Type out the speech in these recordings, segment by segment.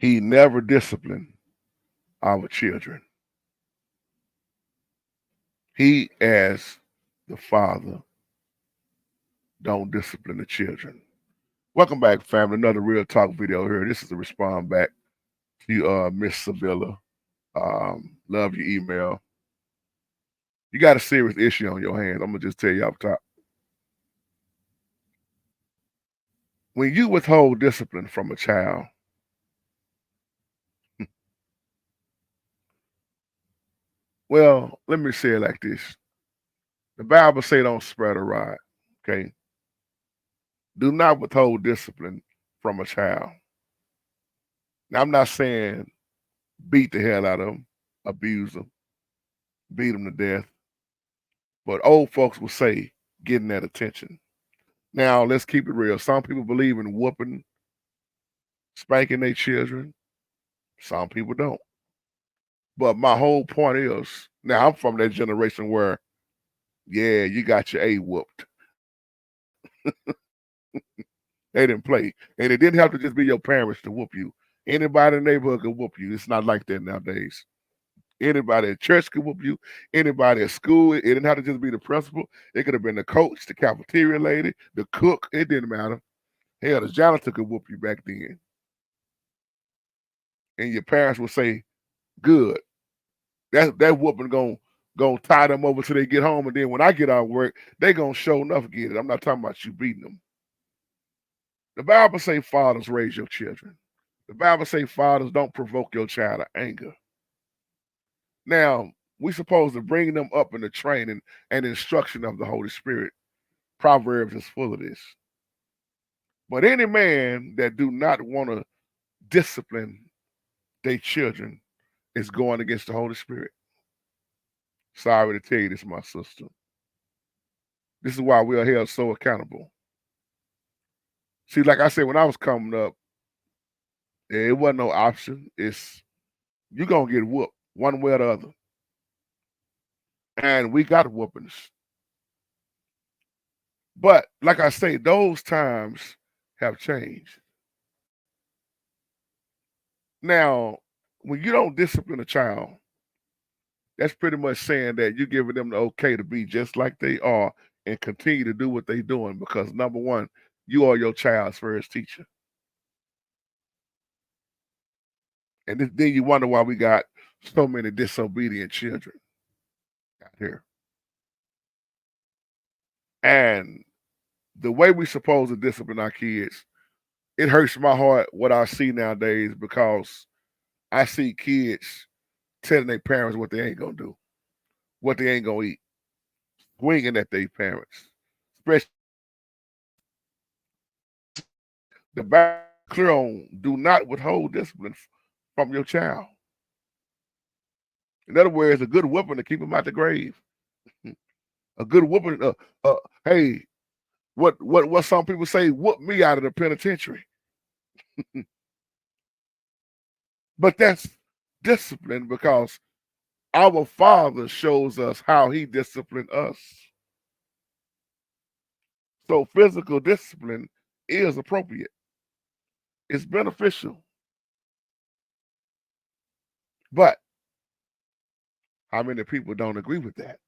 He never disciplined our children. He, as the father, don't discipline the children. Welcome back, family. Another Real Talk video here. This is a respond back to you, Miss Sevilla. Love your email. You got a serious issue on your hands. I'm gonna just tell you up top. When you withhold discipline from a child, well, let me say it like this. The Bible say don't spread a rod. Okay. Do not withhold discipline from a child. Now, I'm not saying beat the hell out of them, abuse them, beat them to death. But old folks will say getting that attention. Now, let's keep it real. Some people believe in whooping, spanking their children. Some people don't. But my whole point is, now I'm from that generation where, yeah, you got your A whooped. They didn't play. And it didn't have to just be your parents to whoop you. Anybody in the neighborhood could whoop you. It's not like that nowadays. Anybody at church could whoop you. Anybody at school. It didn't have to just be the principal. It could have been the coach, the cafeteria lady, the cook. It didn't matter. Hell, the janitor could whoop you back then. And your parents would say, good. That whooping gonna tie them over till they get home. And then when I get out of work, they gonna show enough get it. I'm not talking about you beating them. The Bible say fathers raise your children. The Bible say fathers don't provoke your child to anger. Now, we supposed to bring them up in the training and instruction of the Holy Spirit. Proverbs is full of this. But any man that do not want to discipline their children is going against the Holy Spirit. Sorry to tell you this, my sister. This is why we are held so accountable. See, like I said, when I was coming up, it wasn't no option. It's you're gonna get whooped one way or the other. And we got whoopings. But like I say, those times have changed. Now, when you don't discipline a child, that's pretty much saying that you're giving them the okay to be just like they are and continue to do what they're doing because number one, you are your child's first teacher. And then you wonder why we got so many disobedient children out here. And the way we supposed to discipline our kids, it hurts my heart what I see nowadays because I see kids telling their parents what they ain't gonna do, what they ain't gonna eat, swinging at their parents. Especially the Bible clear on do not withhold discipline from your child. In other words, a good whooping to keep them out the grave. A good whooping, hey, what some people say, whoop me out of the penitentiary. But that's discipline because our Father shows us how He disciplined us. So physical discipline is appropriate. It's beneficial. But how many people don't agree with that?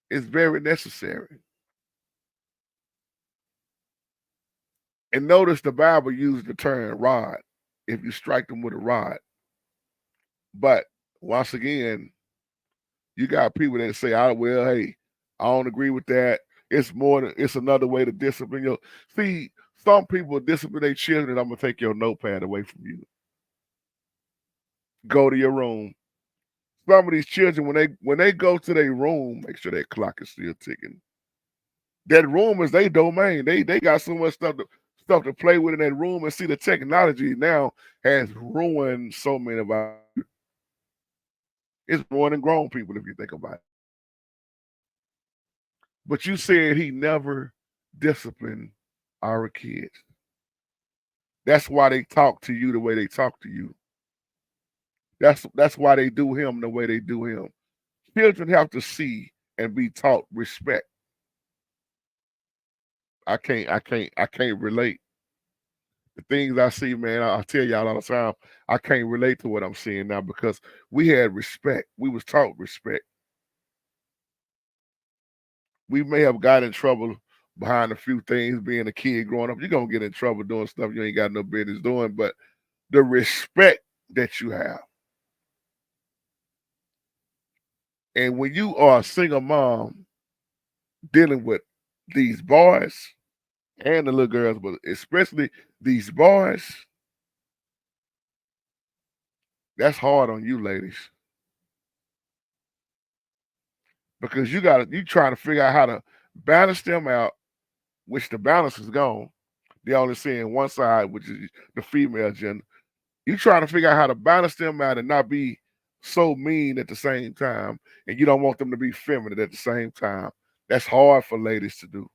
It's very necessary. And notice the Bible uses the term rod if you strike them with a rod. But once again, you got people that say, "Oh, well, hey, I don't agree with that. It's more than it's another way to discipline your." See, some people discipline their children. I'm gonna take your notepad away from you. Go to your room. Some of these children, when they go to their room, make sure that clock is still ticking. That room is their domain. They got so much stuff to play with in that room, and see the technology now has ruined so many of our. It's ruining grown people if you think about it. But you said he never disciplined our kids. That's why they talk to you the way they talk to you. That's why they do him the way they do him. Children have to see and be taught respect. I can't relate. The things I see, man, I tell y'all all the time, I can't relate to what I'm seeing now because we had respect. We was taught respect. We may have got in trouble behind a few things being a kid growing up. You're gonna get in trouble doing stuff you ain't got no business doing, but the respect that you have. And when you are a single mom dealing with these boys and the little girls, but especially these boys, that's hard on you ladies. Because you trying to figure out how to balance them out, which the balance is gone. They only seeing one side, which is the female gender. You trying to figure out how to balance them out and not be so mean at the same time, and you don't want them to be feminine at the same time. That's hard for ladies to do.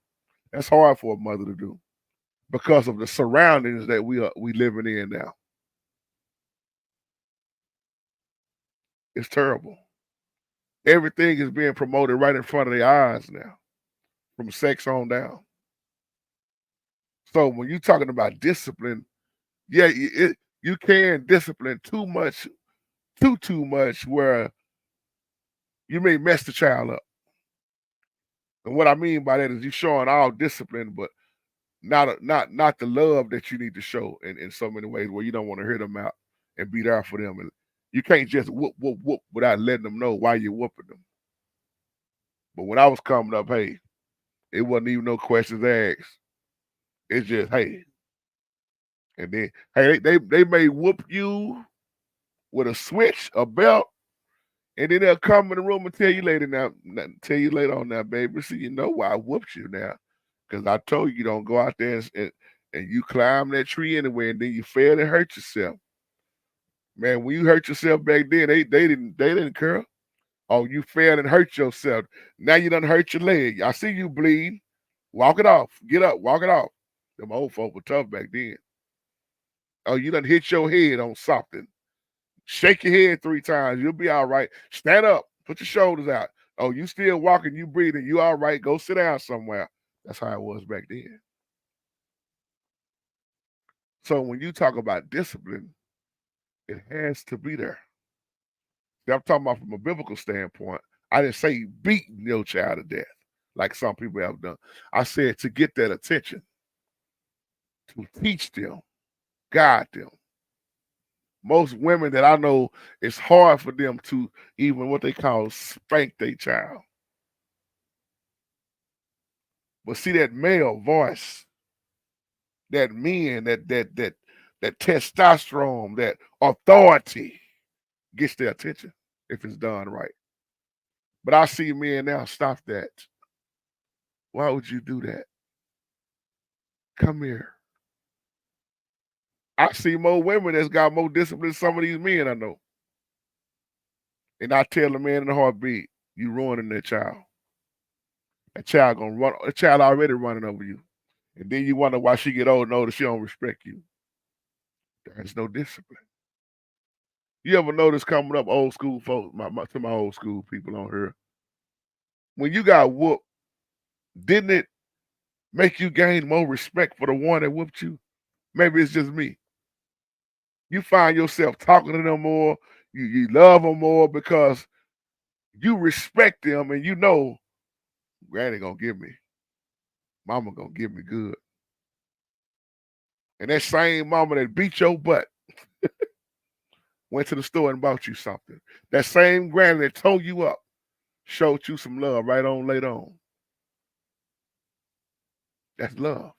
That's hard for a mother to do because of the surroundings that we living in now. It's terrible. Everything is being promoted right in front of their eyes now, from sex on down. So when you're talking about discipline, yeah, you can discipline too much, too much, where you may mess the child up. And what I mean by that is you showing all discipline, but not the love that you need to show in so many ways where you don't want to hear them out and be there for them. And you can't just whoop without letting them know why you're whooping them. But when I was coming up, hey, it wasn't even no questions asked. It's just hey, and then hey, they may whoop you with a switch, a belt, and then they'll come in the room and tell you later tell you later on now, baby. See, you know why I whooped you now. Because I told you don't go out there and you climb that tree anyway, and then you fail and hurt yourself. Man, when you hurt yourself back then, they didn't care. Oh, you failed and hurt yourself. Now you done hurt your leg. I see you bleed. Walk it off. Get up. Walk it off. Them old folk were tough back then. Oh, you done hit your head on something. Shake your head 3 times. You'll be all right. Stand up. Put your shoulders out. Oh, you still walking. You breathing. You all right. Go sit down somewhere. That's how it was back then. So when you talk about discipline, it has to be there. I'm talking about from a biblical standpoint. I didn't say beating your child to death like some people have done. I said to get that attention, to teach them, guide them. Most women that I know, it's hard for them to even what they call spank their child. But see that male voice, that men, that testosterone, that authority gets their attention if it's done right. But I see men now stop that. Why would you do that? Come here. I see more women that's got more discipline than some of these men I know. And I tell the man in the heartbeat, you ruining that child. That child gonna run. That child already running over you, and then you wonder why she get old and older. She don't respect you. There's no discipline. You ever notice coming up old school folks, to my old school people on here, when you got whooped, didn't it make you gain more respect for the one that whooped you? Maybe it's just me. You find yourself talking to them more. You love them more because you respect them and you know Granny gonna give me, Mama gonna give me good. And that same mama that beat your butt went to the store and bought you something. That same granny that tore you up showed you some love right on later on. That's love.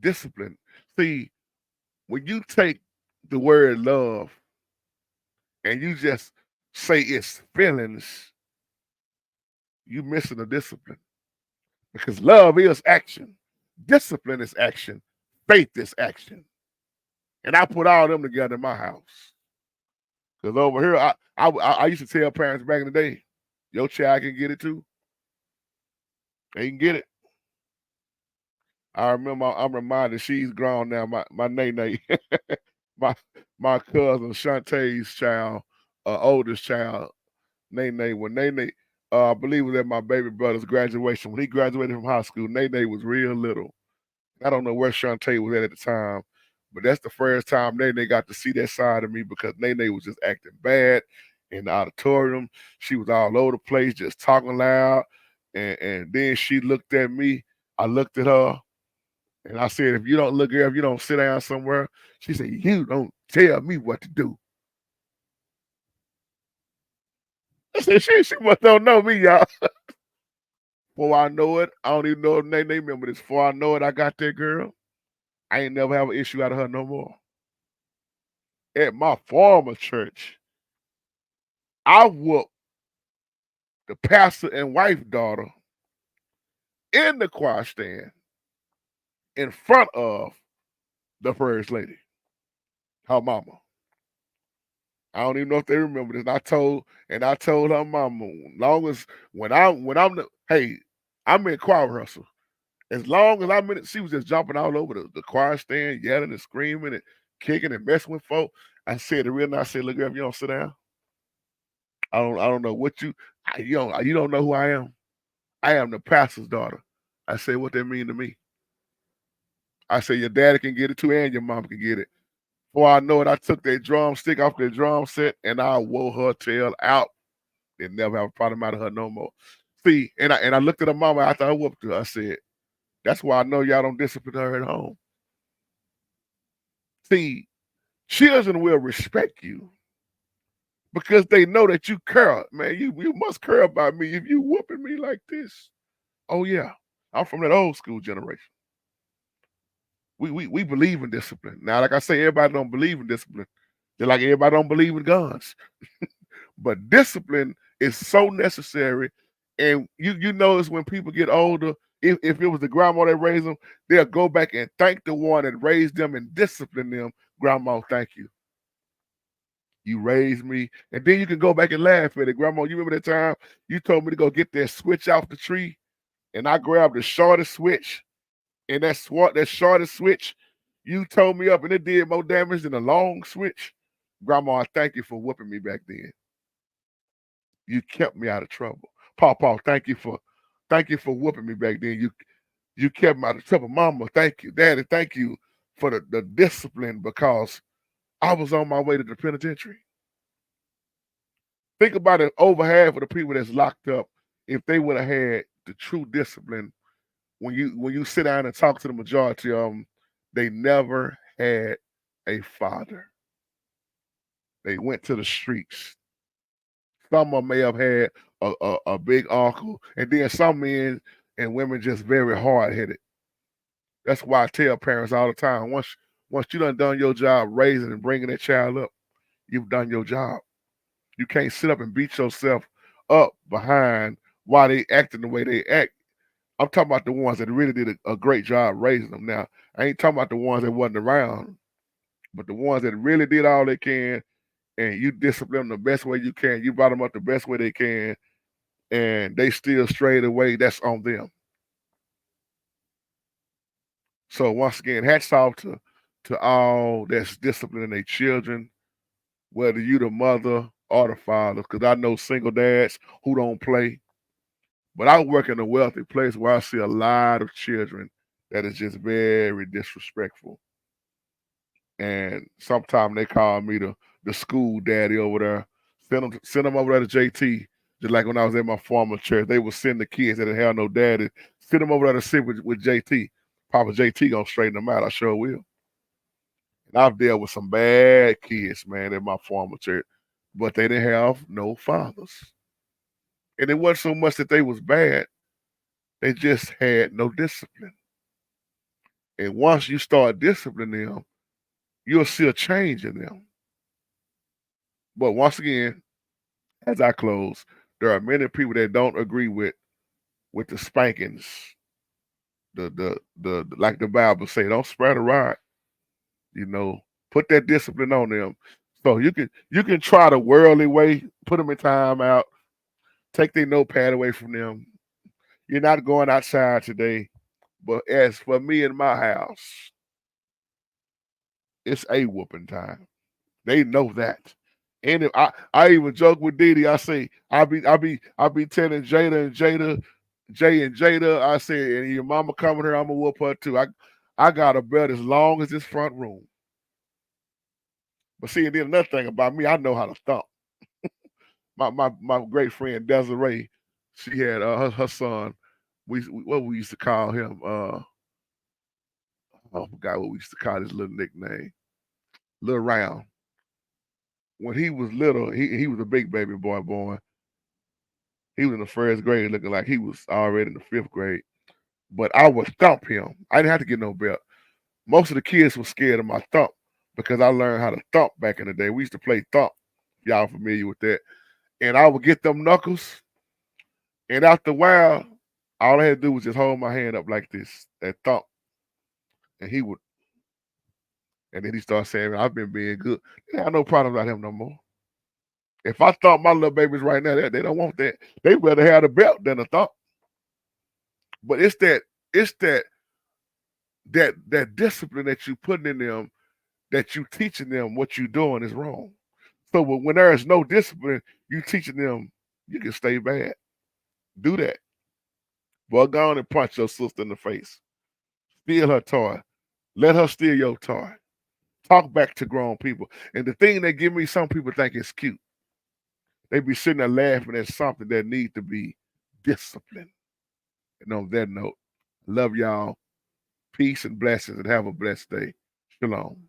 Discipline. See, when you take the word love and you just say it's feelings, you missing the discipline. Because love is action. Discipline is action. Faith is action. And I put all them together in my house. Because over here, I used to tell parents back in the day, your child can get it too. They can get it. I remember I'm reminded she's grown now. My Nene, my my cousin Shantae's child, oldest child, Nene. When Nene, I believe it was at my baby brother's graduation. When he graduated from high school, Nene was real little. I don't know where Shantae was at the time, but that's the first time Nene got to see that side of me because Nene was just acting bad in the auditorium. She was all over the place, just talking loud. And then she looked at me. I looked at her and I said, if you don't look here, if you don't sit down somewhere, she said, you don't tell me what to do. I said, she must don't know me, y'all. Before I know it, I don't even know if Nene remember this. Before I know it, I got that girl. I ain't never have an issue out of her no more. At my former church, I whooped the pastor and wife daughter in the choir stand in front of the first lady, her mama. I don't even know if they remember this. And I told her mama, long as when I'm hey, I'm in choir rehearsal. As long as I'm in it, she was just jumping all over the choir stand, yelling and screaming and kicking and messing with folk. I said the real nice. I said, look, girl, if you don't sit down, I don't know what you don't know who I am. I am the pastor's daughter. I said, what that mean to me? I said, your daddy can get it too, and your mom can get it. Before I know it, I took that drumstick off the drum set and I wore her tail out. They never have a problem out of her no more. See, and I looked at her mama after I whooped her. I said, that's why I know y'all don't discipline her at home. See, children will respect you because they know that you care. Man, you must care about me if you whooping me like this. Oh yeah. I'm from that old school generation. We believe in discipline. Now, like I say, everybody don't believe in discipline. Just like everybody don't believe in guns. But discipline is so necessary. And you notice when people get older, if it was the grandma that raised them, they'll go back and thank the one that raised them and discipline them. Grandma, thank you. You raised me. And then you can go back and laugh at it. Grandma, you remember that time you told me to go get that switch off the tree? And I grabbed the shortest switch. And that shortest switch, you told me up and it did more damage than a long switch. Grandma, I thank you for whooping me back then. You kept me out of trouble. Papa, thank you for whooping me back then. You kept me out of trouble. Mama, thank you. Daddy, thank you for the discipline because I was on my way to the penitentiary. Think about it, over half of the people that's locked up, if they would have had the true discipline, when you sit down and talk to the majority of them, they never had a father. They went to the streets. Some of them may have had a big uncle, and then some men and women just very hard headed. That's why I tell parents all the time: once you done your job raising and bringing that child up, you've done your job. You can't sit up and beat yourself up behind why they acting the way they act. I'm talking about the ones that really did a great job raising them. Now, I ain't talking about the ones that wasn't around, but the ones that really did all they can, and you discipline them the best way you can. You brought them up the best way they can, and they still strayed away. That's on them. So once again, hats off to all that's disciplining their children, whether you the mother or the father, because I know single dads who don't play. But I work in a wealthy place where I see a lot of children that is just very disrespectful. And sometimes they call me the school daddy over there. Send them over there to JT. Just like when I was at my former church, they would send the kids that didn't have no daddy. Send them over there to sit with JT. Papa JT gonna straighten them out. I sure will. And I've dealt with some bad kids, man, at my former church, but they didn't have no fathers. And it wasn't so much that they was bad; they just had no discipline. And once you start disciplining them, you'll see a change in them. But once again, as I close, there are many people that don't agree with the spankings. The like the Bible say, don't spread a rod. Put that discipline on them. So you can try the worldly way, put them in timeout, take their notepad away from them. You're not going outside today. But as for me and my house, it's a whooping time. They know that. And if I even joke with Didi, I say, I be telling Jada and Jada, Jay and Jada, I say, and your mama coming here, I'm gonna whoop her too. I got a belt as long as this front room. But see, and then another thing about me, I know how to thump. My great friend Desiree, she had her son. What we used to call him. I forgot what we used to call his little nickname. Little Round. When he was little, he was a big baby boy born. He was in the first grade, looking like he was already in the fifth grade. But I would thump him. I didn't have to get no belt. Most of the kids were scared of my thump because I learned how to thump back in the day. We used to play thump. Y'all familiar with that? And I would get them knuckles, and after a while, all I had to do was just hold my hand up like this, that thump, and he would, and then he started saying, "I've been being good." They have no problem about him no more. If I thump my little babies right now, they don't want that. They rather have a belt than a thump. But it's that discipline that you putting in them, that you teaching them what you doing is wrong. So when there is no discipline, you teaching them you can stay bad. Do that. Boy, go on and punch your sister in the face. Steal her toy. Let her steal your toy. Talk back to grown people. And the thing that give me, some people think it's cute. They be sitting there laughing at something that need to be disciplined. And on that note, love y'all. Peace and blessings, and have a blessed day. Shalom.